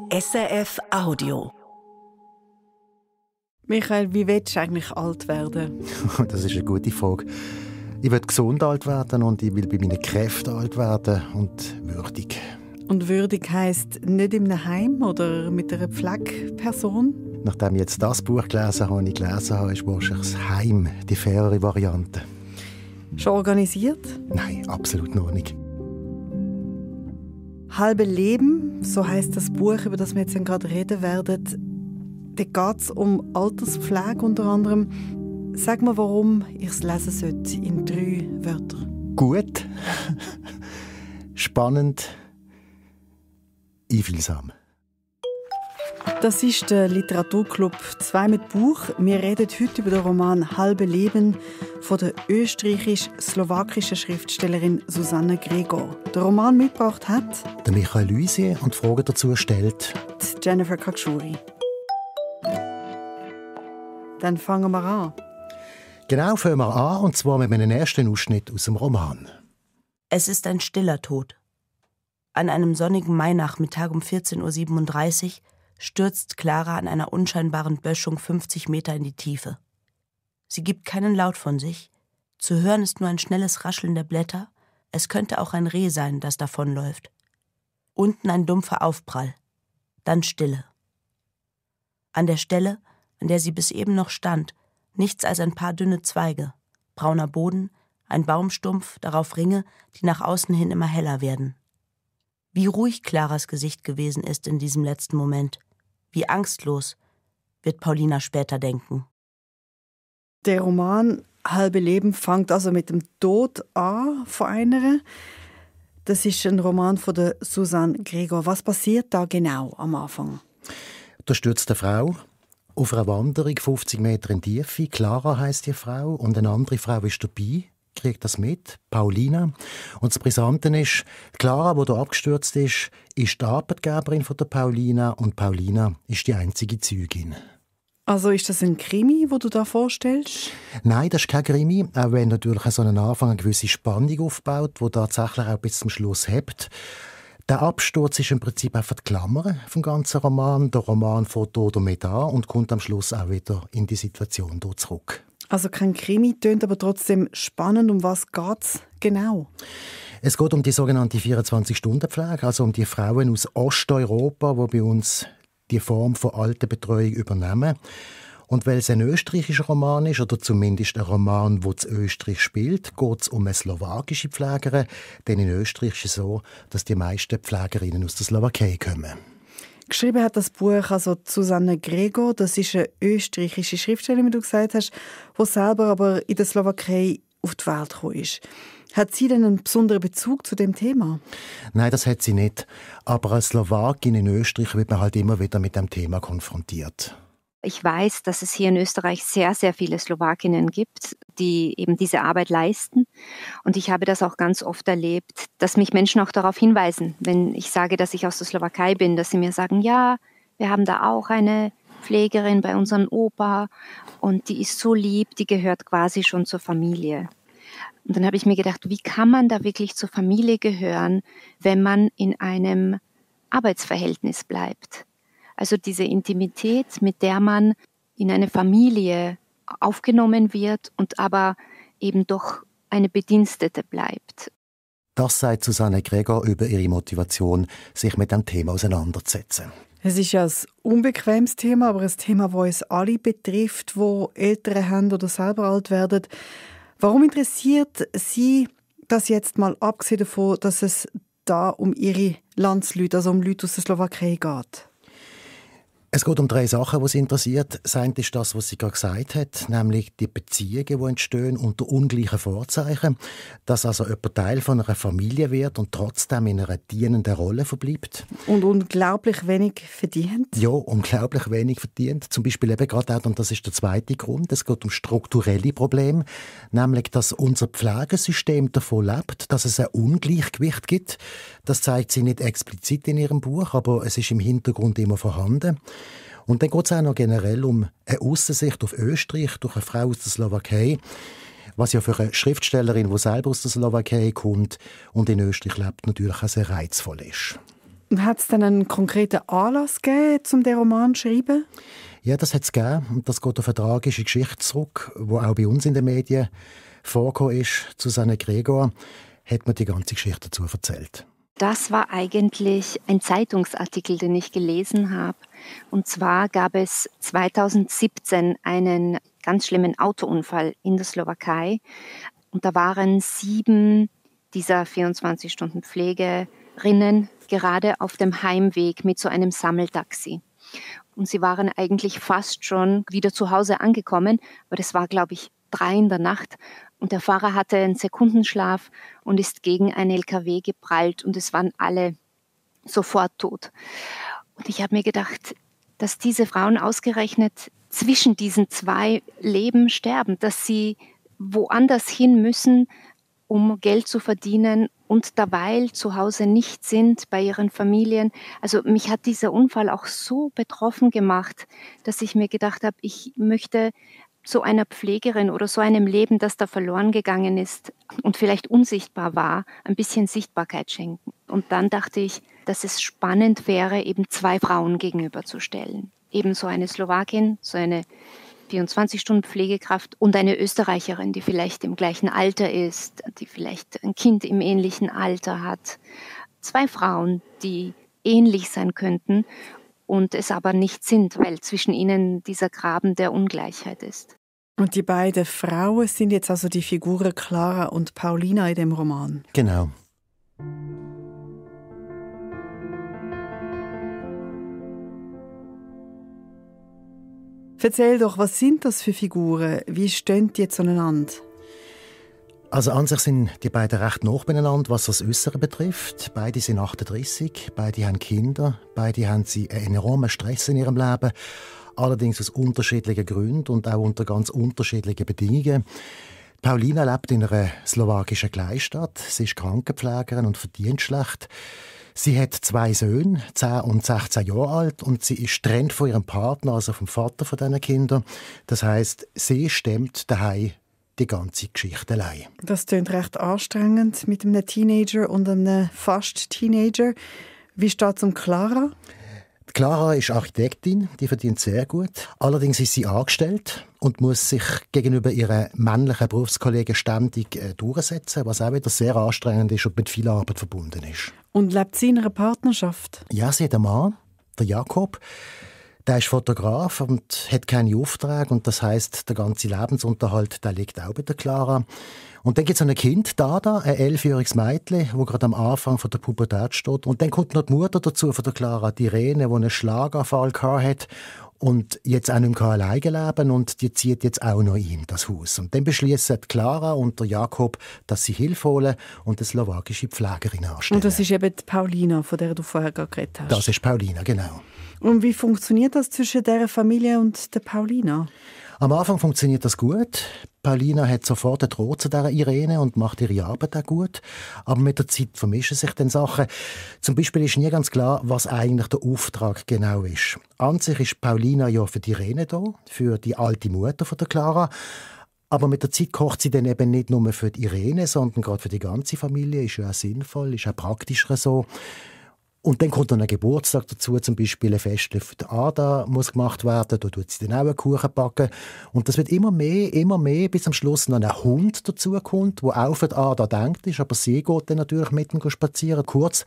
SRF Audio. Michael, wie willst du eigentlich alt werden? Das ist eine gute Frage. Ich will gesund alt werden und ich will bei meinen Kräften alt werden und würdig. Und würdig heisst nicht in einem Heim oder mit einer Pflegeperson? Nachdem ich jetzt das Buch gelesen habe, ist wahrscheinlich das Heim die fairere Variante. Schon organisiert? Nein, absolut noch nicht. Halbe Leben, so heisst das Buch, über das wir jetzt gerade reden werden. Da geht es um Alterspflege unter anderem. Sag mir, warum ich es lesen sollte in 3 Wörtern. Gut, spannend, einfühlsam. Das ist der Literaturclub 2 mit Buch. Wir reden heute über den Roman «Halbe Leben» von der österreichisch-slowakischen Schriftstellerin Susanne Gregor. Der Roman mitgebracht hat der Michael Luisier und die Fragen dazu stellt Jennifer Kakshuri. Dann fangen wir an. Genau, fangen wir an, und zwar mit einem ersten Ausschnitt aus dem Roman. Es ist ein stiller Tod. An einem sonnigen Mainachmittag um 14:37 Uhr stürzt Clara an einer unscheinbaren Böschung 50 Meter in die Tiefe. Sie gibt keinen Laut von sich. Zu hören ist nur ein schnelles Rascheln der Blätter. Es könnte auch ein Reh sein, das davonläuft. Unten ein dumpfer Aufprall. Dann Stille. An der Stelle, an der sie bis eben noch stand, nichts als ein paar dünne Zweige, brauner Boden, ein Baumstumpf, darauf Ringe, die nach außen hin immer heller werden. Wie ruhig Claras Gesicht gewesen ist in diesem letzten Moment. Wie angstlos, wird Paulina später denken. Der Roman «Halbe Leben» fängt also mit dem Tod an von einer. Das ist ein Roman von der Susanne Gregor. Was passiert da genau am Anfang? Da stürzt eine Frau auf einer Wanderung 50 Meter in die Tiefe. Clara heisst die Frau und eine andere Frau ist dabei. Kriegt das mit, Paulina. Und das Brisante ist, Clara, die da abgestürzt ist die Arbeitgeberin von der Paulina und Paulina ist die einzige Zeugin. Also ist das ein Krimi, wo du da vorstellst? Nein, das ist kein Krimi, auch wenn natürlich so ein Anfang eine gewisse Spannung aufbaut, die tatsächlich auch bis zum Schluss hebt. Der Absturz ist im Prinzip einfach die Klammer vom ganzen Roman. Der Roman fährt hier damit an und kommt am Schluss auch wieder in die Situation hier zurück. Also kein Krimi, tönt aber trotzdem spannend. Um was geht es genau? Es geht um die sogenannte 24-Stunden-Pflege, also um die Frauen aus Osteuropa, die bei uns die Form von Altenbetreuung übernehmen. Und weil es ein österreichischer Roman ist, oder zumindest ein Roman, der in Österreich spielt, geht es um eine slowakische Pflegerin. Denn in Österreich ist es so, dass die meisten Pflegerinnen aus der Slowakei kommen. Geschrieben hat das Buch also Susanne Gregor. Das ist eine österreichische Schriftstellerin, wie du gesagt hast, die selber aber in der Slowakei auf die Welt gekommen ist. Hat sie denn einen besonderen Bezug zu dem Thema? Nein, das hat sie nicht. Aber als Slowakin in Österreich wird man halt immer wieder mit dem Thema konfrontiert. Ich weiß, dass es hier in Österreich sehr, sehr viele Slowakinnen gibt, die eben diese Arbeit leisten. Und ich habe das auch ganz oft erlebt, dass mich Menschen auch darauf hinweisen, wenn ich sage, dass ich aus der Slowakei bin, dass sie mir sagen, ja, wir haben da auch eine Pflegerin bei unserem Opa und die ist so lieb, die gehört quasi schon zur Familie. Und dann habe ich mir gedacht, wie kann man da wirklich zur Familie gehören, wenn man in einem Arbeitsverhältnis bleibt? Also diese Intimität, mit der man in eine Familie aufgenommen wird und aber eben doch eine Bedienstete bleibt. Das sagt Susanne Gregor über ihre Motivation, sich mit dem Thema auseinanderzusetzen. Es ist ja ein unbequemes Thema, aber ein Thema, das uns alle betrifft, die Eltern haben oder selber alt werden. Warum interessiert Sie das jetzt mal, abgesehen davon, dass es da um Ihre Landsleute, also um Leute aus der Slowakei geht? Es geht um 3 Sachen, die sie interessiert. Das eine ist das, was sie gerade gesagt hat, nämlich die Beziehungen, die entstehen unter ungleichen Vorzeichen. Dass also jemand Teil von einer Familie wird und trotzdem in einer dienenden Rolle verbleibt. Und unglaublich wenig verdient? Ja, unglaublich wenig verdient. Zum Beispiel eben gerade auch, und das ist der zweite Grund, es geht um strukturelle Probleme, nämlich, dass unser Pflegesystem davon lebt, dass es ein Ungleichgewicht gibt. Das zeigt sie nicht explizit in ihrem Buch, aber es ist im Hintergrund immer vorhanden. Und dann geht es auch noch generell um eine Aussensicht auf Österreich durch eine Frau aus der Slowakei, was ja für eine Schriftstellerin, die selber aus der Slowakei kommt und in Österreich lebt, natürlich auch sehr reizvoll ist. Hat es dann einen konkreten Anlass gegeben, um den Roman zu schreiben? Ja, das hat es gegeben. Und das geht auf eine tragische Geschichte zurück, die auch bei uns in den Medien vorgekommen ist. Susanne Gregor hat mir die ganze Geschichte dazu erzählt. Das war eigentlich ein Zeitungsartikel, den ich gelesen habe. Und zwar gab es 2017 einen ganz schlimmen Autounfall in der Slowakei. Und da waren 7 dieser 24-Stunden-Pflegerinnen gerade auf dem Heimweg mit so einem Sammeltaxi. Und sie waren eigentlich fast schon wieder zu Hause angekommen, aber das war, glaube ich, 3 in der Nacht. Und der Fahrer hatte einen Sekundenschlaf und ist gegen einen LKW geprallt und es waren alle sofort tot. Und ich habe mir gedacht, dass diese Frauen ausgerechnet zwischen diesen 2 Leben sterben, dass sie woanders hin müssen, um Geld zu verdienen und derweil zu Hause nicht sind bei ihren Familien. Also mich hat dieser Unfall auch so betroffen gemacht, dass ich mir gedacht habe, ich möchte so einer Pflegerin oder so einem Leben, das da verloren gegangen ist und vielleicht unsichtbar war, ein bisschen Sichtbarkeit schenken. Und dann dachte ich, dass es spannend wäre, eben 2 Frauen gegenüberzustellen. Eben so eine Slowakin, so eine 24-Stunden-Pflegekraft und eine Österreicherin, die vielleicht im gleichen Alter ist, die vielleicht ein Kind im ähnlichen Alter hat. 2 Frauen, die ähnlich sein könnten und es aber nicht sind, weil zwischen ihnen dieser Graben der Ungleichheit ist. Und die beiden Frauen sind jetzt also die Figuren Clara und Paulina in dem Roman. Genau. Erzähl doch, was sind das für Figuren? Wie stehen die zueinander? Also an sich sind die beiden recht nah beieinander, was das Äußere betrifft. Beide sind 38, beide haben Kinder, beide haben sie einen enormen Stress in ihrem Leben. Allerdings aus unterschiedlichen Gründen und auch unter ganz unterschiedlichen Bedingungen. Paulina lebt in einer slowakischen Kleinstadt. Sie ist Krankenpflegerin und verdient schlecht. Sie hat 2 Söhne, 10 und 16 Jahre alt, und sie ist getrennt von ihrem Partner, also vom Vater von diesen Kindern. Das heisst, sie stemmt daheim die ganze Geschichte allein. Das klingt recht anstrengend mit einem Teenager und einem Fast-Teenager. Wie steht es um Clara? Clara ist Architektin, die verdient sehr gut. Allerdings ist sie angestellt und muss sich gegenüber ihren männlichen Berufskollegen ständig durchsetzen, was auch wieder sehr anstrengend ist und mit viel Arbeit verbunden ist. Und lebt sie in einer Partnerschaft? Ja, sie hat einen Mann, der Jakob. Der ist Fotograf und hat keine Aufträge. Und das heisst, der ganze Lebensunterhalt der liegt auch bei der Clara. Und dann gibt es ein Kind, Dada, ein 11-jähriges Mädchen, das gerade am Anfang von der Pubertät steht. Und dann kommt noch die Mutter dazu von der Clara, die Irene, die einen Schlaganfall hatte und jetzt auch nicht mehr alleine leben, und die zieht jetzt auch noch in das Haus. Und dann beschließen Clara und der Jakob, dass sie Hilfe holen und eine slowakische Pflegerin anstellen. Und das ist eben die Paulina, von der du vorher gerade geredet hast. Das ist Paulina, genau. Und wie funktioniert das zwischen dieser Familie und der Paulina? Am Anfang funktioniert das gut. Paulina hat sofort einen Draht zu dieser Irene und macht ihre Arbeit auch gut. Aber mit der Zeit vermischen sich dann Sachen. Zum Beispiel ist nie ganz klar, was eigentlich der Auftrag genau ist. An sich ist Paulina ja für die Irene da, für die alte Mutter von der Clara. Aber mit der Zeit kocht sie dann eben nicht nur für die Irene, sondern gerade für die ganze Familie. Ist ja auch sinnvoll, ist auch praktischer so. Und dann kommt dann ein Geburtstag dazu, zum Beispiel ein Fest für die Ada muss gemacht werden, da tut sie dann auch einen Kuchen backen. Und das wird immer mehr, bis am Schluss noch ein Hund dazukommt, der auch für die Ada denkt ist, aber sie geht dann natürlich mit ihm spazieren. Kurz,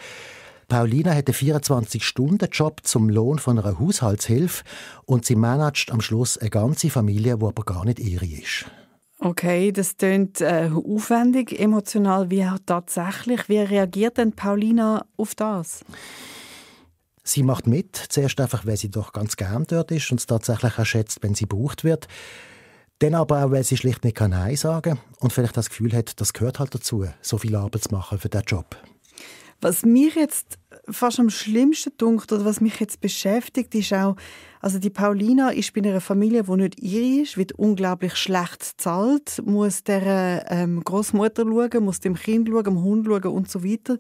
Paulina hat einen 24-Stunden-Job zum Lohn von einer Haushaltshilfe und sie managt am Schluss eine ganze Familie, die aber gar nicht ihre ist. Okay, das klingt aufwendig, emotional. Wie tatsächlich? Wie reagiert denn Paulina auf das? Sie macht mit, zuerst einfach, weil sie doch ganz gern dort ist und es tatsächlich auch schätzt, wenn sie gebraucht wird. Dann aber auch, weil sie schlicht nicht Nein sagen kann und vielleicht das Gefühl hat, das gehört halt dazu, so viel Arbeit zu machen für diesen Job. Was mich jetzt fast am schlimmsten dünkt oder was mich jetzt beschäftigt, ist auch, also die Paulina ist bei einer Familie, die nicht ihre ist, wird unglaublich schlecht bezahlt, muss der Großmutter schauen, muss dem Kind schauen, dem Hund schauen und so weiter.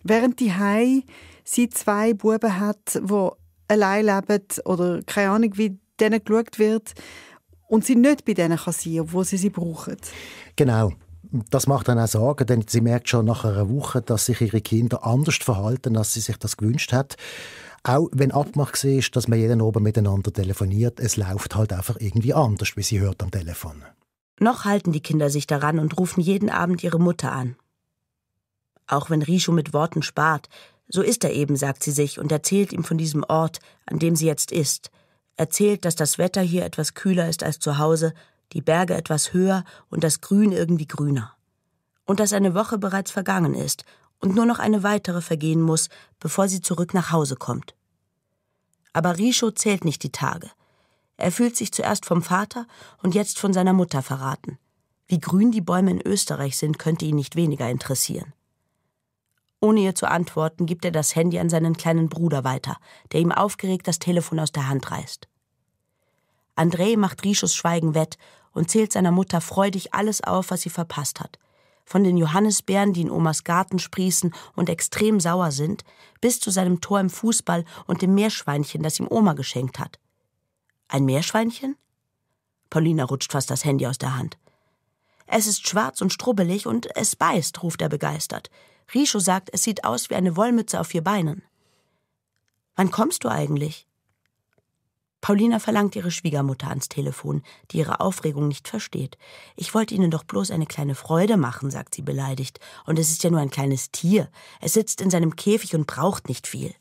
Während die sie 2 Buben hat, die allein leben oder keine Ahnung, wie denen geschaut wird und sie nicht bei denen kann sein, obwohl sie brauchen. Genau. Das macht dann auch Sorgen, denn sie merkt schon nach einer Woche, dass sich ihre Kinder anders verhalten, als sie sich das gewünscht hat. Auch wenn abgemacht war, dass man jeden Abend miteinander telefoniert, es läuft halt einfach irgendwie anders, wie sie hört am Telefon. Noch halten die Kinder sich daran und rufen jeden Abend ihre Mutter an. Auch wenn Richo mit Worten spart, so ist er eben, sagt sie sich, und erzählt ihm von diesem Ort, an dem sie jetzt ist. Erzählt, dass das Wetter hier etwas kühler ist als zu Hause, die Berge etwas höher und das Grün irgendwie grüner. Und dass eine Woche bereits vergangen ist und nur noch eine weitere vergehen muss, bevor sie zurück nach Hause kommt. Aber Richo zählt nicht die Tage. Er fühlt sich zuerst vom Vater und jetzt von seiner Mutter verraten. Wie grün die Bäume in Österreich sind, könnte ihn nicht weniger interessieren. Ohne ihr zu antworten, gibt er das Handy an seinen kleinen Bruder weiter, der ihm aufgeregt das Telefon aus der Hand reißt. André macht Rischos Schweigen wett und zählt seiner Mutter freudig alles auf, was sie verpasst hat. Von den Johannisbeeren, die in Omas Garten sprießen und extrem sauer sind, bis zu seinem Tor im Fußball und dem Meerschweinchen, das ihm Oma geschenkt hat. Ein Meerschweinchen? Paulina rutscht fast das Handy aus der Hand. Es ist schwarz und strubbelig und es beißt, ruft er begeistert. Rischo sagt, es sieht aus wie eine Wollmütze auf 4 Beinen. Wann kommst du eigentlich? Paulina verlangt ihre Schwiegermutter ans Telefon, die ihre Aufregung nicht versteht. Ich wollte Ihnen doch bloß eine kleine Freude machen, sagt sie beleidigt. Und es ist ja nur ein kleines Tier. Es sitzt in seinem Käfig und braucht nicht viel.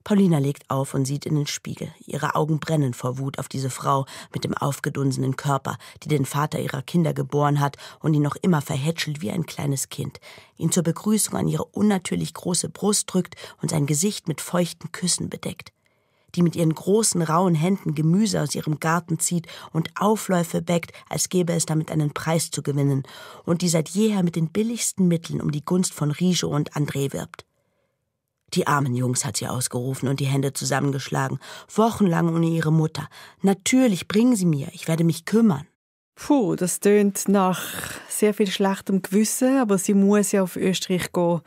Paulina legt auf und sieht in den Spiegel. Ihre Augen brennen vor Wut auf diese Frau mit dem aufgedunsenen Körper, die den Vater ihrer Kinder geboren hat und ihn noch immer verhätschelt wie ein kleines Kind, ihn zur Begrüßung an ihre unnatürlich große Brust drückt und sein Gesicht mit feuchten Küssen bedeckt. Die mit ihren großen, rauen Händen Gemüse aus ihrem Garten zieht und Aufläufe bäckt, als gäbe es damit einen Preis zu gewinnen, und die seit jeher mit den billigsten Mitteln um die Gunst von Richo und André wirbt. Die armen Jungs, hat sie ausgerufen und die Hände zusammengeschlagen, wochenlang ohne ihre Mutter. Natürlich, bringen Sie mir, ich werde mich kümmern. Puh, das tönt nach sehr viel schlechtem Gewissen, aber sie muss ja auf Österreich gehen.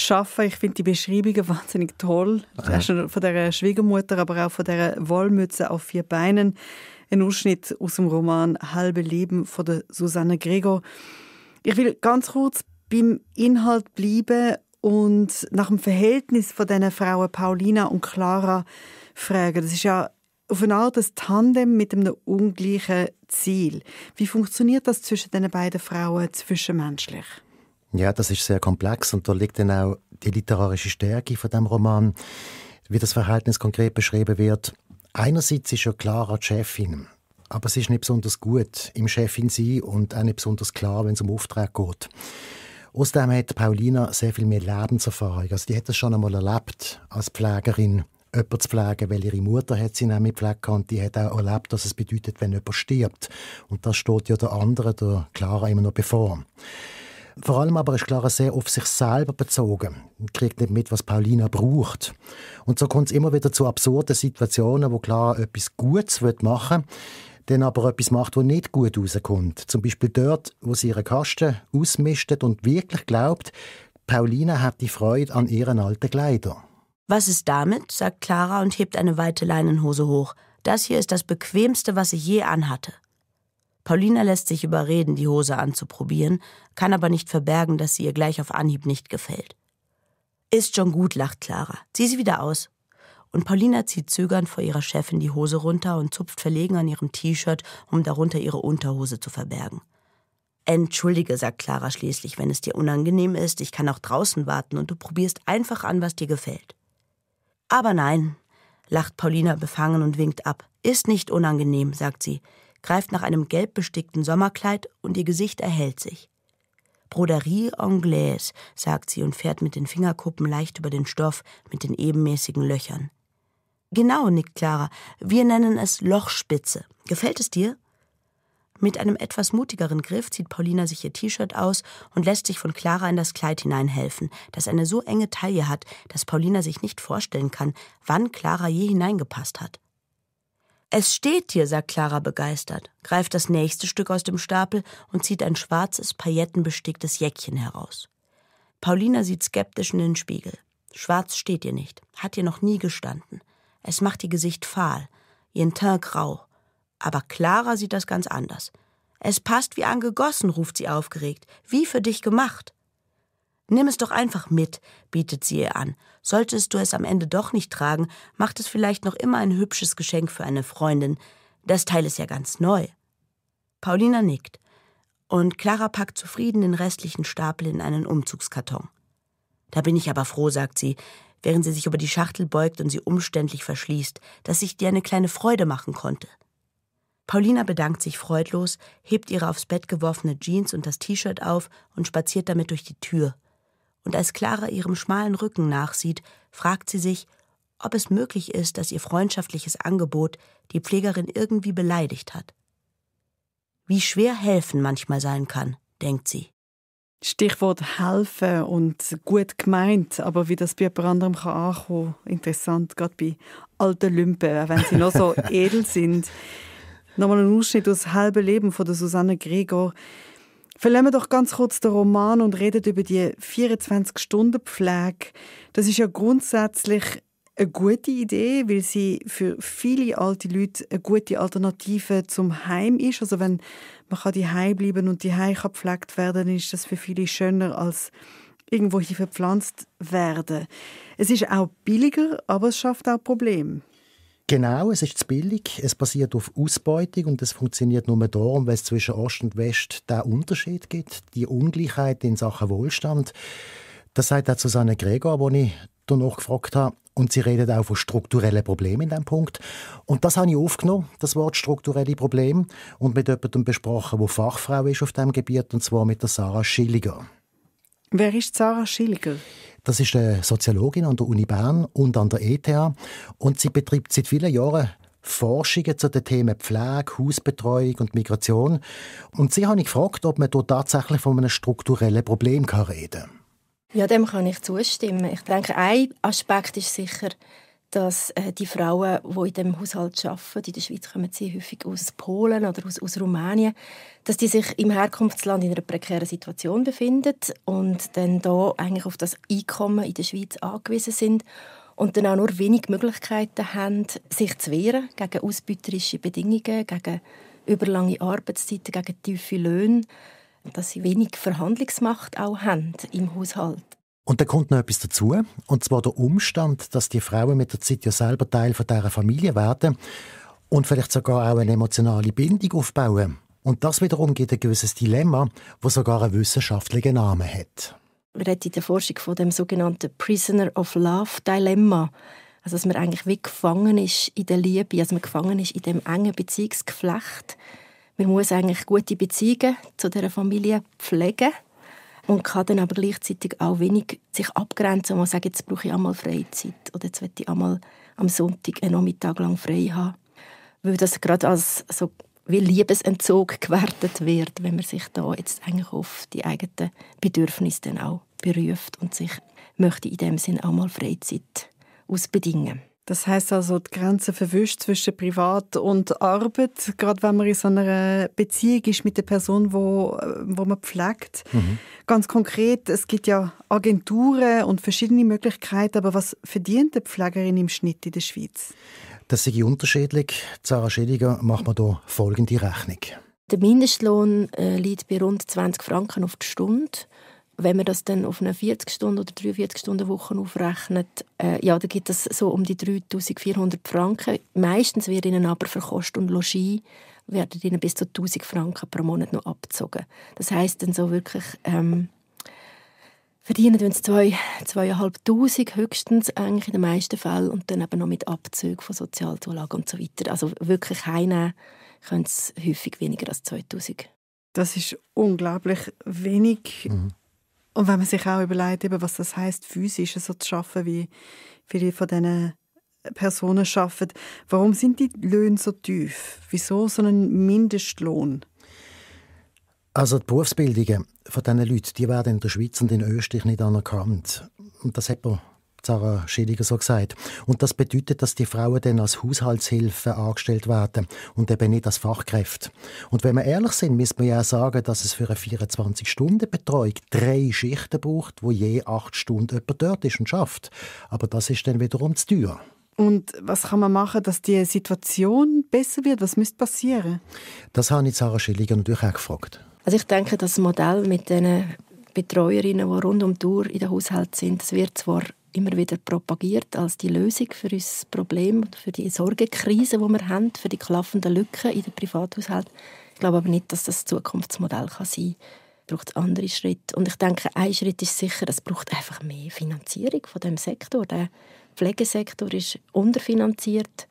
Arbeiten. Ich finde die Beschreibungen wahnsinnig toll. Ja. Schon von der Schwiegermutter, aber auch von der Wollmütze auf 4 Beinen. Ein Ausschnitt aus dem Roman «Halbe Leben» von der Susanne Gregor. Ich will ganz kurz beim Inhalt bleiben und nach dem Verhältnis von diesen Frauen Paulina und Clara fragen. Das ist ja auf eine Art ein Tandem mit einem ungleichen Ziel. Wie funktioniert das zwischen diesen beiden Frauen zwischenmenschlich? Ja, das ist sehr komplex und da liegt dann auch die literarische Stärke von dem Roman, wie das Verhältnis konkret beschrieben wird. Einerseits ist ja Clara die Chefin, aber sie ist nicht besonders gut im Chefin sein und auch nicht besonders klar, wenn es um Auftrag geht. Außerdem hat Paulina sehr viel mehr Lebenserfahrung. Also die hat das schon einmal erlebt, als Pflegerin jemanden zu pflegen, weil ihre Mutter hat sie nämlich gepflegt und die hat auch erlebt, was es bedeutet, wenn jemand stirbt. Und das steht ja der anderen, der Clara, immer noch bevor. Vor allem aber ist Clara sehr auf sich selber bezogen. Sie kriegt nicht mit, was Paulina braucht. Und so kommt es immer wieder zu absurden Situationen, wo Clara etwas Gutes machen will, dann aber etwas macht, das nicht gut rauskommt. Zum Beispiel dort, wo sie ihren Kasten ausmistet und wirklich glaubt, Paulina hat die Freude an ihren alten Kleidern. Was ist damit, sagt Clara und hebt eine weite Leinenhose hoch. Das hier ist das Bequemste, was ich je anhatte. Paulina lässt sich überreden, die Hose anzuprobieren, kann aber nicht verbergen, dass sie ihr gleich auf Anhieb nicht gefällt. Ist schon gut, lacht Clara. Zieh sie wieder aus. Und Paulina zieht zögernd vor ihrer Chefin die Hose runter und zupft verlegen an ihrem T-Shirt, um darunter ihre Unterhose zu verbergen. Entschuldige, sagt Clara schließlich, wenn es dir unangenehm ist, ich kann auch draußen warten und du probierst einfach an, was dir gefällt. Aber nein, lacht Paulina befangen und winkt ab. Ist nicht unangenehm, sagt sie, greift nach einem gelb bestickten Sommerkleid und ihr Gesicht erhellt sich. Broderie Anglaise, sagt sie und fährt mit den Fingerkuppen leicht über den Stoff mit den ebenmäßigen Löchern. Genau, nickt Clara, wir nennen es Lochspitze. Gefällt es dir? Mit einem etwas mutigeren Griff zieht Paulina sich ihr T-Shirt aus und lässt sich von Clara in das Kleid hineinhelfen, das eine so enge Taille hat, dass Paulina sich nicht vorstellen kann, wann Clara je hineingepasst hat. Es steht dir, sagt Clara begeistert, greift das nächste Stück aus dem Stapel und zieht ein schwarzes, paillettenbesticktes Jäckchen heraus. Paulina sieht skeptisch in den Spiegel. Schwarz steht ihr nicht, hat ihr noch nie gestanden. Es macht ihr Gesicht fahl, ihren Teint grau. Aber Clara sieht das ganz anders. Es passt wie angegossen, ruft sie aufgeregt. Wie für dich gemacht. Nimm es doch einfach mit, bietet sie ihr an. Solltest du es am Ende doch nicht tragen, macht es vielleicht noch immer ein hübsches Geschenk für eine Freundin. Das Teil ist ja ganz neu. Paulina nickt. Und Clara packt zufrieden den restlichen Stapel in einen Umzugskarton. Da bin ich aber froh, sagt sie, während sie sich über die Schachtel beugt und sie umständlich verschließt, dass ich dir eine kleine Freude machen konnte. Paulina bedankt sich freudlos, hebt ihre aufs Bett geworfene Jeans und das T-Shirt auf und spaziert damit durch die Tür. Und als Clara ihrem schmalen Rücken nachsieht, fragt sie sich, ob es möglich ist, dass ihr freundschaftliches Angebot die Pflegerin irgendwie beleidigt hat. Wie schwer helfen manchmal sein kann, denkt sie. Stichwort helfen und gut gemeint, aber wie das bei jemand anderem ankommen kann. Interessant, gerade bei alten Lümpen, wenn sie noch so edel sind. Nochmal ein Ausschnitt aus «Das halbe Leben» von der Susanne Gregor. Verlassen wir doch ganz kurz den Roman und reden über die 24-Stunden-Pflege. Das ist ja grundsätzlich eine gute Idee, weil sie für viele alte Leute eine gute Alternative zum Heim ist. Also wenn man daheim bleiben und daheim gepflegt werden, ist das für viele schöner als irgendwo hier verpflanzt werden. Es ist auch billiger, aber es schafft auch Probleme. Genau, es ist zu billig, es basiert auf Ausbeutung und es funktioniert nur darum, weil es zwischen Ost und West den Unterschied gibt, die Ungleichheit in Sachen Wohlstand. Das sagt auch Susanne Gregor, wo ich danach gefragt habe. Und sie redet auch von strukturellen Problemen in diesem Punkt. Und das habe ich aufgenommen, das Wort strukturelle Probleme, und mit jemandem besprochen, der Fachfrau ist auf diesem Gebiet, und zwar mit der Sarah Schilliger. Wer ist Sarah Schilliger? Das ist eine Soziologin an der Uni Bern und an der ETH. Und sie betreibt seit vielen Jahren Forschungen zu den Themen Pflege, Hausbetreuung und Migration. Und sie habe ich gefragt, ob man hier tatsächlich von einem strukturellen Problem reden kann. Ja, dem kann ich zustimmen. Ich denke, ein Aspekt ist sicher, dass die Frauen, die in diesem Haushalt arbeiten, in der Schweiz kommen sie häufig aus Polen oder aus Rumänien, dass die sich im Herkunftsland in einer prekären Situation befinden und dann da eigentlich auf das Einkommen in der Schweiz angewiesen sind und dann auch nur wenig Möglichkeiten haben, sich zu wehren gegen ausbeuterische Bedingungen, gegen überlange Arbeitszeiten, gegen tiefe Löhne, dass sie wenig Verhandlungsmacht auch haben im Haushalt. Und da kommt noch etwas dazu, und zwar der Umstand, dass die Frauen mit der Zeit ja selber Teil von dieser Familie werden und vielleicht sogar auch eine emotionale Bindung aufbauen. Und das wiederum gibt ein gewisses Dilemma, das sogar einen wissenschaftlichen Namen hat. Man redet in der Forschung von dem sogenannten Prisoner of Love Dilemma. Also dass man eigentlich wie gefangen ist in der Liebe, also man gefangen ist in dem engen Beziehungsgeflecht. Man muss eigentlich gute Beziehungen zu dieser Familie pflegen und kann dann aber gleichzeitig auch wenig sich abgrenzen und sagen, jetzt brauche ich einmal Freizeit oder jetzt will ich einmal am Sonntag einen Nachmittag lang frei haben. Weil das gerade als so wie Liebesentzug gewertet wird, wenn man sich da jetzt eigentlich auf die eigenen Bedürfnisse dann auch beruft und sich möchte in dem Sinn auch mal Freizeit ausbedingen. Das heisst also, die Grenze verwischt zwischen Privat und Arbeit, gerade wenn man in so einer Beziehung ist mit der Person, wo man pflegt. Ganz konkret, es gibt ja Agenturen und verschiedene Möglichkeiten, aber was verdient eine Pflegerin im Schnitt in der Schweiz? Das ist unterschiedlich. Sarah Schilliger macht mir hier folgende Rechnung. Der Mindestlohn liegt bei rund 20 Franken auf die Stunde. Wenn man das dann auf eine 40-Stunden- oder 43-Stunden-Woche aufrechnet, dann gibt es so um die 3'400 Franken. Meistens wird ihnen aber für Kost und Logis werden ihnen bis zu 1'000 Franken pro Monat noch abgezogen. Das heisst dann so wirklich, verdienen uns 2'500 höchstens eigentlich in den meisten Fällen und dann eben noch mit Abzügen von Sozialzulagen und so weiter. Also wirklich heimnehmen können es häufig weniger als 2'000. Das ist unglaublich wenig. Und wenn man sich auch überlegt, was das heisst, physisch so zu arbeiten, wie viele von diesen Personen arbeiten, warum sind die Löhne so tief? Wieso so ein Mindestlohn? Also die Berufsbildungen von diesen Leuten, die werden in der Schweiz und in Österreich nicht anerkannt. Und das hat Sarah Schilliger so gesagt. Und das bedeutet, dass die Frauen dann als Haushaltshilfen angestellt werden und eben nicht als Fachkräfte. Und wenn wir ehrlich sind, müssen wir ja auch sagen, dass es für eine 24-Stunden-Betreuung 3 Schichten braucht, wo je 8 Stunden jemand dort ist und schafft. Aber das ist dann wiederum zu teuer. Und was kann man machen, dass die Situation besser wird? Was müsste passieren? Das habe ich Sarah Schilliger natürlich auch gefragt. Also ich denke, das Modell mit den Betreuerinnen, die rund um die Uhr in den Haushalt sind, das wird zwar immer wieder propagiert als die Lösung für unser Problem, für die Sorgenkrise, die wir haben, für die klaffenden Lücken in den Privathaushalten. Ich glaube aber nicht, dass das Zukunftsmodell sein kann. Es braucht andere Schritte. Und ich denke, ein Schritt ist sicher, es braucht einfach mehr Finanzierung von diesem Sektor. Der Pflegesektor ist unterfinanziert.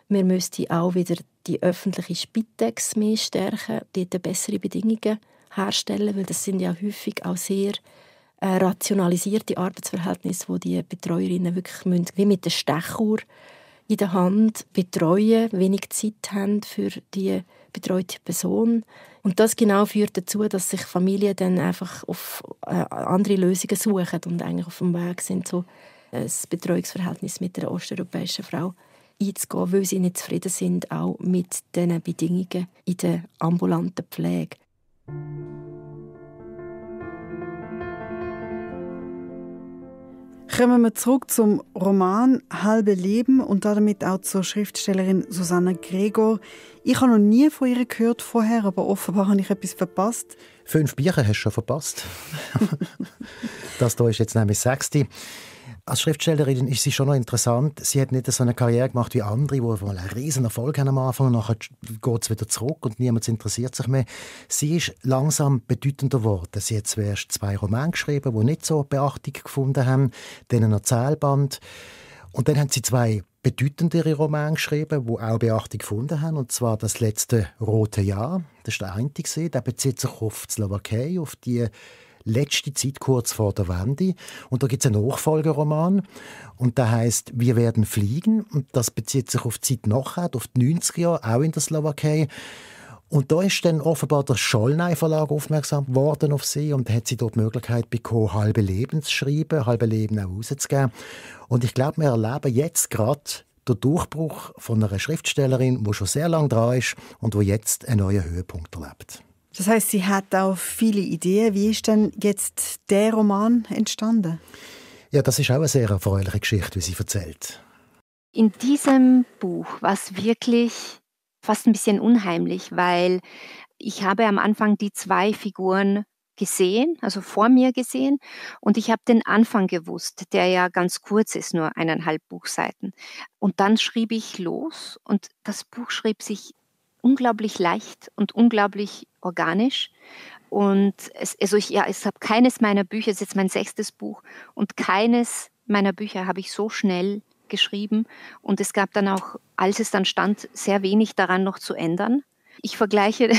Wir müssten auch wieder die öffentliche Spitex mehr stärken, dort bessere Bedingungen herstellen, weil das sind ja häufig auch sehr rationalisierte Arbeitsverhältnisse, wo die Betreuerinnen wirklich müssen, wie mit der Stechuhr in der Hand betreuen, wenig Zeit haben für die betreute Person. Und das genau führt dazu, dass sich Familien dann einfach auf andere Lösungen suchen und eigentlich auf dem Weg sind, so ein Betreuungsverhältnis mit einer osteuropäischen Frau einzugehen, weil sie nicht zufrieden sind, auch mit diesen Bedingungen in der ambulanten Pflege. Kommen wir zurück zum Roman «Halbe Leben» und damit auch zur Schriftstellerin Susanna Gregor. Ich habe noch nie von ihr gehört vorher, aber offenbar habe ich etwas verpasst. 5 Bücher hast du schon verpasst. Das hier ist jetzt nämlich das 6. Als Schriftstellerin ist sie schon noch interessant. Sie hat nicht so eine Karriere gemacht wie andere, die mal einen riesen Erfolg haben am Anfang und nachher geht es wieder zurück und niemand interessiert sich mehr. Sie ist langsam bedeutender geworden. Sie hat zuerst 2 Romane geschrieben, die nicht so Beachtung gefunden haben, dann ein Erzählband. Und dann haben sie 2 bedeutendere Romane geschrieben, die auch Beachtung gefunden haben, und zwar «Das letzte rote Jahr». Das war der eine. Der bezieht sich auf die Slowakei, auf die letzte Zeit kurz vor der Wende. Und da gibt es einen Nachfolgeroman und der heißt «Wir werden fliegen». Und das bezieht sich auf die Zeit nachher, auf die 90er Jahre, auch in der Slowakei. Und da ist dann offenbar der Schollnay Verlag aufmerksam geworden auf sie und hat sie dort die Möglichkeit bekommen, «Halbe Leben» zu schreiben, «Halbe Leben» auch rauszugeben. Und ich glaube, wir erleben jetzt gerade den Durchbruch von einer Schriftstellerin, die schon sehr lange dran ist und die jetzt einen neuen Höhepunkt erlebt. Das heisst, sie hat auch viele Ideen. Wie ist denn jetzt der Roman entstanden? Ja, das ist auch eine sehr erfreuliche Geschichte, wie sie erzählt. In diesem Buch war es wirklich fast ein bisschen unheimlich, weil ich habe am Anfang die 2 Figuren gesehen, also vor mir gesehen, und ich habe den Anfang gewusst, der ja ganz kurz ist, nur 1,5 Buchseiten. Und dann schrieb ich los und das Buch schrieb sich unglaublich leicht und unglaublich organisch. Und ich habe keines meiner Bücher, es ist jetzt mein 6. Buch, und keines meiner Bücher habe ich so schnell geschrieben. Und es gab dann auch, als es dann stand, sehr wenig daran noch zu ändern. Ich vergleiche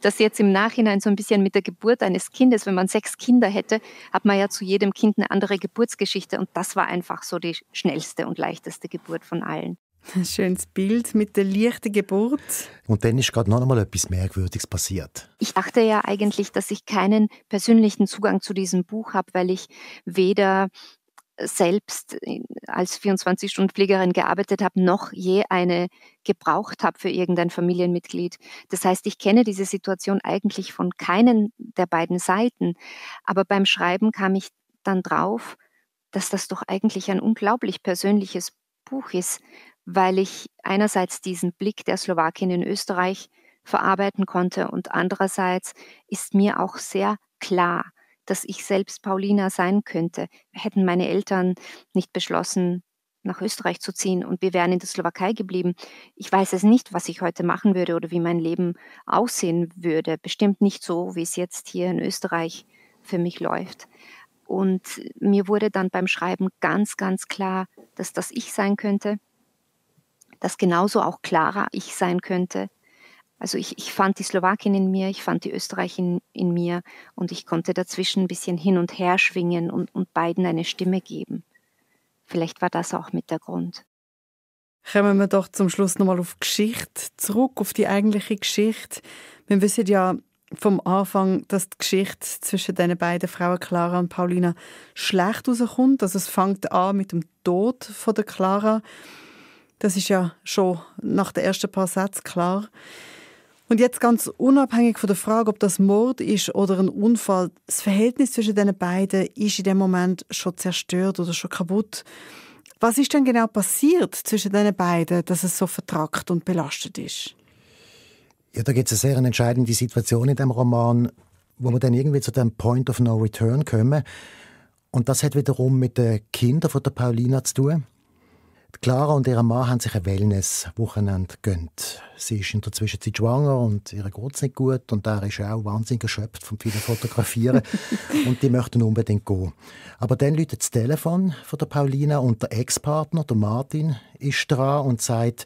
das jetzt im Nachhinein so ein bisschen mit der Geburt eines Kindes. Wenn man 6 Kinder hätte, hat man ja zu jedem Kind eine andere Geburtsgeschichte. Und das war einfach so die schnellste und leichteste Geburt von allen. Ein schönes Bild mit der leichten Geburt. Und dann ist gerade noch einmal etwas Merkwürdiges passiert. Ich dachte ja eigentlich, dass ich keinen persönlichen Zugang zu diesem Buch habe, weil ich weder selbst als 24-Stunden-Pflegerin gearbeitet habe, noch je eine gebraucht habe für irgendein Familienmitglied. Das heißt, ich kenne diese Situation eigentlich von keinen der beiden Seiten. Aber beim Schreiben kam ich dann drauf, dass das doch eigentlich ein unglaublich persönliches Buch ist, weil ich einerseits diesen Blick der Slowakin in Österreich verarbeiten konnte und andererseits ist mir auch sehr klar, dass ich selbst Paulina sein könnte. Hätten meine Eltern nicht beschlossen, nach Österreich zu ziehen und wir wären in der Slowakei geblieben. Ich weiß es nicht, was ich heute machen würde oder wie mein Leben aussehen würde. Bestimmt nicht so, wie es jetzt hier in Österreich für mich läuft. Und mir wurde dann beim Schreiben ganz, ganz klar, dass das ich sein könnte, dass genauso auch Klara ich sein könnte. Also ich fand die Slowakin in mir, ich fand die Österreicherin in mir und ich konnte dazwischen ein bisschen hin und her schwingen und beiden eine Stimme geben. Vielleicht war das auch mit der Grund. Kommen wir doch zum Schluss nochmal auf die Geschichte zurück, auf die eigentliche Geschichte. Wir wissen ja vom Anfang, dass die Geschichte zwischen den beiden Frauen, Klara und Paulina, schlecht rauskommt. Also es fängt an mit dem Tod von der Klara. Das ist ja schon nach den ersten paar Sätzen klar. Und jetzt ganz unabhängig von der Frage, ob das Mord ist oder ein Unfall, das Verhältnis zwischen den beiden ist in dem Moment schon zerstört oder schon kaputt. Was ist denn genau passiert zwischen den beiden, dass es so vertrackt und belastet ist? Ja, da gibt es eine sehr entscheidende Situation in dem Roman, wo wir dann irgendwie zu dem Point of No Return kommen. Und das hat wiederum mit den Kindern von der Paulina zu tun. Clara und ihr Mann haben sich ein Wellness-Wochenende gegönnt. Sie ist in der Zwischenzeit schwanger und ihr geht es nicht gut. Und er ist auch wahnsinnig erschöpft vom vielen Fotografieren. Und die möchten unbedingt gehen. Aber dann läutet das Telefon von der Paulina und der Ex-Partner, der Martin, ist dran und sagt,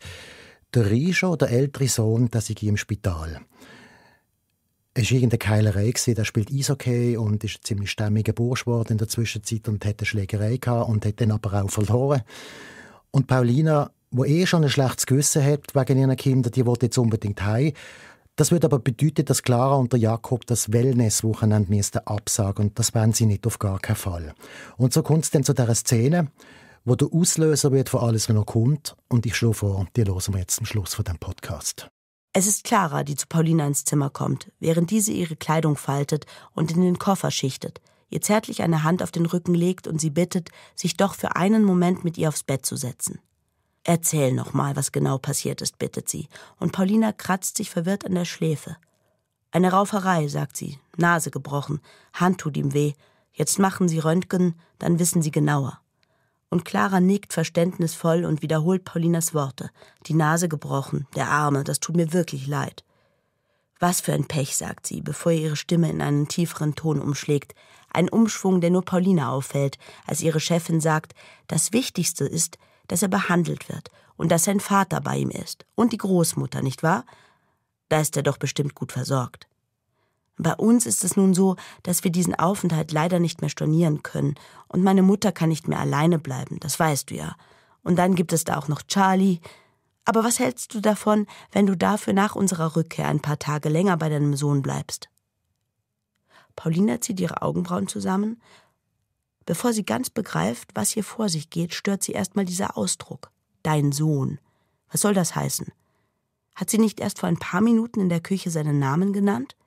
der Rijo, der ältere Sohn, der sei im Spital. Es war irgendeine Keilerei, der spielt Eishockey und ist ein ziemlich stämmiger Bursch geworden in der Zwischenzeit und hatte eine Schlägerei gehabt und hat dann aber auch verloren. Und Paulina, die schon ein schlechtes Gewissen hat wegen ihren Kindern, die will jetzt unbedingt heim. Das würde aber bedeuten, dass Clara und der Jakob das Wellness-Wochenende absagen und das wollen sie nicht, auf gar keinen Fall. Und so kommt es dann zu dieser Szene, wo der Auslöser wird für alles, was noch kommt. Und ich schlage vor, die hören wir jetzt am Schluss von diesem Podcast. Es ist Clara, die zu Paulina ins Zimmer kommt, während diese ihre Kleidung faltet und in den Koffer schichtet, ihr zärtlich eine Hand auf den Rücken legt und sie bittet, sich doch für einen Moment mit ihr aufs Bett zu setzen. »Erzähl noch mal, was genau passiert ist«, bittet sie, und Paulina kratzt sich verwirrt an der Schläfe. »Eine Rauferei«, sagt sie, »Nase gebrochen, Hand tut ihm weh, jetzt machen Sie Röntgen, dann wissen Sie genauer.« Und Clara nickt verständnisvoll und wiederholt Paulinas Worte. »Die Nase gebrochen, der Arme, das tut mir wirklich leid.« »Was für ein Pech«, sagt sie, bevor ihre Stimme in einen tieferen Ton umschlägt. Ein Umschwung, der nur Paulina auffällt, als ihre Chefin sagt, das Wichtigste ist, dass er behandelt wird und dass sein Vater bei ihm ist. Und die Großmutter, nicht wahr? Da ist er doch bestimmt gut versorgt. Bei uns ist es nun so, dass wir diesen Aufenthalt leider nicht mehr stornieren können. Und meine Mutter kann nicht mehr alleine bleiben, das weißt du ja. Und dann gibt es da auch noch Charlie. Aber was hältst du davon, wenn du dafür nach unserer Rückkehr ein paar Tage länger bei deinem Sohn bleibst? Paulina zieht ihre Augenbrauen zusammen. Bevor sie ganz begreift, was hier vor sich geht, stört sie erstmal dieser Ausdruck. Dein Sohn. Was soll das heißen? Hat sie nicht erst vor ein paar Minuten in der Küche seinen Namen genannt?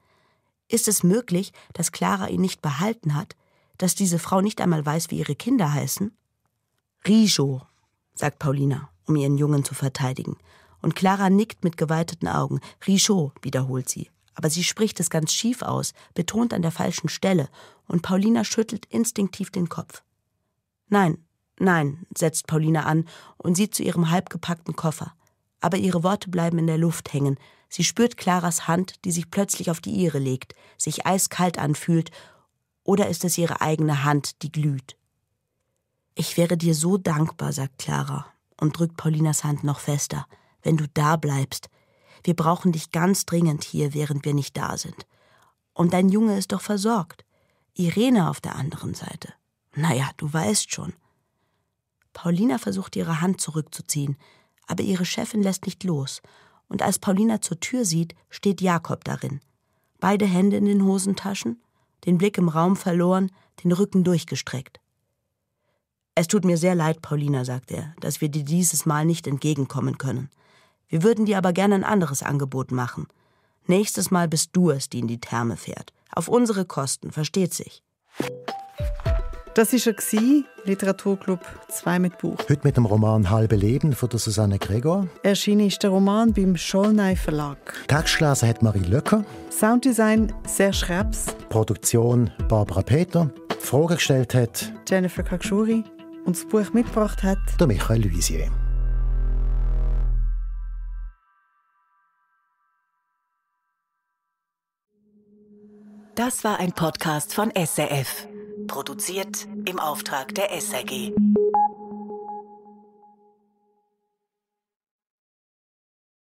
Ist es möglich, dass Clara ihn nicht behalten hat, dass diese Frau nicht einmal weiß, wie ihre Kinder heißen? Rijo, sagt Paulina, um ihren Jungen zu verteidigen. Und Clara nickt mit geweiteten Augen. Rijo, wiederholt sie. Aber sie spricht es ganz schief aus, betont an der falschen Stelle, und Paulina schüttelt instinktiv den Kopf. Nein, nein, setzt Paulina an und sieht zu ihrem halbgepackten Koffer. Aber ihre Worte bleiben in der Luft hängen. Sie spürt Claras Hand, die sich plötzlich auf die ihre legt, sich eiskalt anfühlt, oder ist es ihre eigene Hand, die glüht? Ich wäre dir so dankbar, sagt Clara und drückt Paulinas Hand noch fester, wenn du da bleibst. Wir brauchen dich ganz dringend hier, während wir nicht da sind. Und dein Junge ist doch versorgt. Irene auf der anderen Seite. Naja, du weißt schon. Paulina versucht, ihre Hand zurückzuziehen, aber ihre Chefin lässt nicht los. Und als Paulina zur Tür sieht, steht Jakob darin. Beide Hände in den Hosentaschen, den Blick im Raum verloren, den Rücken durchgestreckt. Es tut mir sehr leid, Paulina, sagt er, dass wir dir dieses Mal nicht entgegenkommen können. Wir würden dir aber gerne ein anderes Angebot machen. Nächstes Mal bist du es, die in die Therme fährt. Auf unsere Kosten, versteht sich. Das war er, Literaturclub 2 mit Buch. Heute mit dem Roman «Halbe Leben» von der Susanne Gregor. Erschienen ist der Roman beim Schollnay Verlag. Text gelesen hat Marie Löcker. Sounddesign Serge Krebs. Produktion Barbara Peter. Fragen gestellt hat Jennifer Kakschuri. Und das Buch mitgebracht hat der Michael Luisier. Das war ein Podcast von SRF. Produziert im Auftrag der SRG.